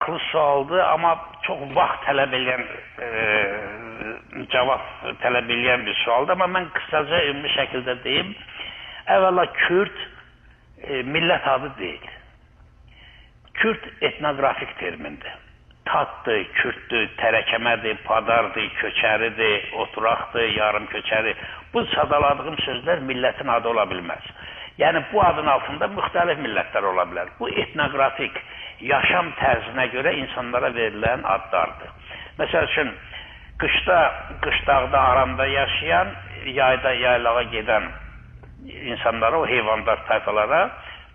Maraqlı sualdır, amma çox vaxt tələb edən, cavab tələb edən bir sualdır. Amma mən qısaca ümumi şəkildə deyim. Əvvəla Kürd millət adı deyil. Kürd etnoqrafik termindir. Tatdır, Kürddir, tərəkəmədir, padardır, köçəridir, oturaqdır, yarım köçəri. Bu sadaladığım sözlər millətin adı ola bilməz. Yəni bu adın altında müxtəlif millətlər ola bilər. Bu etnoqrafik yaşam tərzinə görə insanlara verilən adlardır. Məsəl üçün, qışdağda, aramda yaşayan, yayda, yaylağa gedən insanlara, o heyvandar tayfalara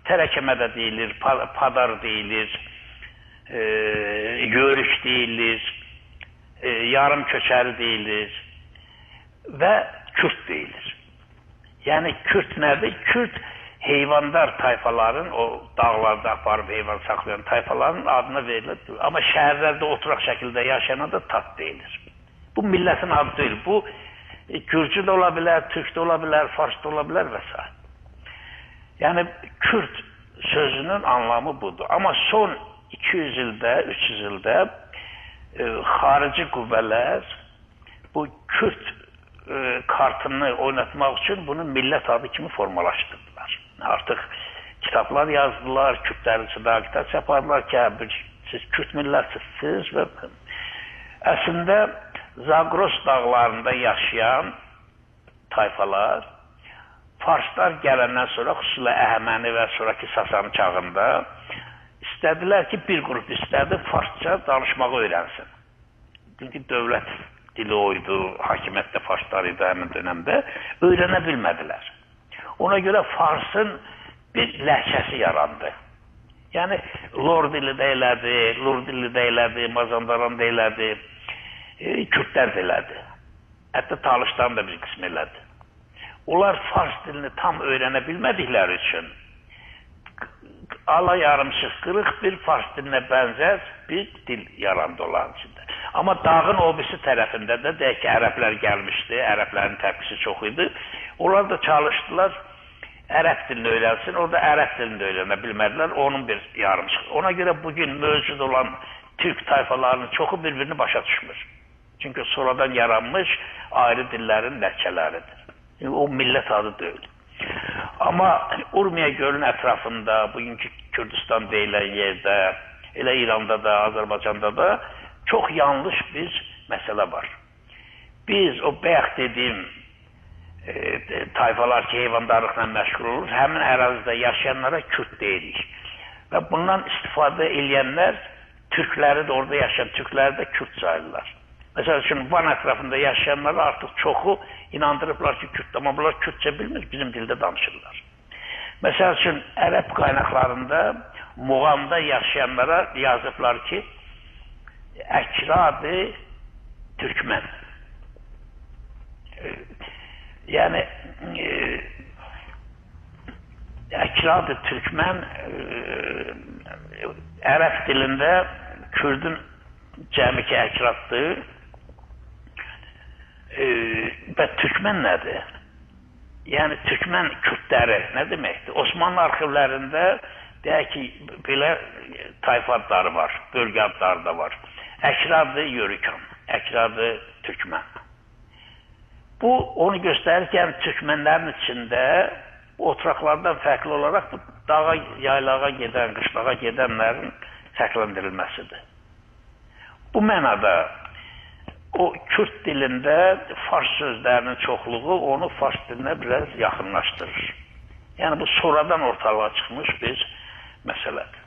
tərəkəmədə deyilir, padar deyilir, yörük deyilir, yarım köçəri deyilir və Kürd deyilir. Yəni Kürd nədir? Kürd heyvandar tayfaların, o dağlarda aparıb heyvan saxlayan tayfaların adına verilir. Amma şəhərlərdə oturaq şəkildə yaşayana da tat deyilir. Bu millətin adı deyil. Bu Gürcü də ola bilər, Türk də ola bilər, Fars da ola bilər və s. Yəni Kürd sözünün anlamı budur. Amma son 200 ildə, 300 ildə xarici qüvvələr bu Kürd kartını oynatmaq üçün bunu millət adı kimi formalaşdırdılar. Artıq kitablar yazdılar, Kürdlərin içində kitab çapardılar ki, siz Kürd millətsizsiniz və əslində Zagros dağlarında yaşayan tayfalar Farslar gələndən sonra, xüsusilə Əhəməni və sonraki Sasani çağında istədilər ki, bir qrup istədi Farsça danışmağı öyrənsin. Çünki dövlət dili oydu, hakimiyyətdə Farslar idi həmin dönəmdə, öyrənə bilmədilər. Ona görə Farsın bir ləhcəsi yarandı. Yəni, Lor dili də elədi, Lur dili də elədi, Mazandaran da elədi, Kürdlər də elədi. Hətta Talışdan da bir qism elədi. Onlar Fars dilini tam öyrənə bilmədikləri üçün ala yarımçıq qırıq bir Fars dilinə bənzər bir dil yarandı onların içində. Amma dağın o birisi tərəfində də deyək ki, ərəblər gəlmişdi, ərəblərin təpkisi çox idi. Onlar da çalışdılar, ərəb dilini öyrənsin, orada ərəb dilini öyrənə bilmədilər, onun bir yarımçıq. Ona görə bugün mövcud olan Türk tayfalarının çoxu bir-birini başa düşmür. Çünki sonradan yaranmış ayrı dillerin ləhcələridir. O millət adı deyil. Amma Urmiya gölün ətrafında, bugünkü Kürdistan deyilən yerdə, elə İranda da, Azərbaycanda da çox yanlış bir məsələ var. Biz o bayaq dediyim tayfalar ki, heyvandarlıqla məşğul olur, həmin ərazidə yaşayanlara Kürd deyirik. Və bundan istifadə edənlər, Türkləri də orada yaşayan Türkləri də Kürd sayırlar. Məsəl üçün, Van ətrafında yaşayanlara artıq çoxu inandırıblar ki, Kürd, amma bunlar Kürdcə bilmir, bizim dildə danışırlar. Məsəl üçün, ərəb qaynaqlarında, Muğamda yaşayanlara yazıblar ki, Əkradı Türkmen. Yəni, Əkradı Türkmen ərəb dilində Kürdün cəmi ki, Əkraddır və Türkmen nədir? Yəni, Türkmen Kürdləri nə deməkdir? Osmanlı arxivlərində deyək ki, belə tayfa adları var, bölgə adları da var. Əkradı Yörükan, Əkradı Türkmen. Bu, onu göstərirkən Türkmenlərin içində oturaqlardan fərqli olaraq bu dağa, yaylağa gedən, qışlağa gedənlərin fərqləndirilməsidir. Bu mənada o Kürd dilində Fars sözlərinin çoxluğu onu Fars dilinə biraz yaxınlaşdırır. Yəni bu sonradan ortalığa çıxmış bir məsələdir.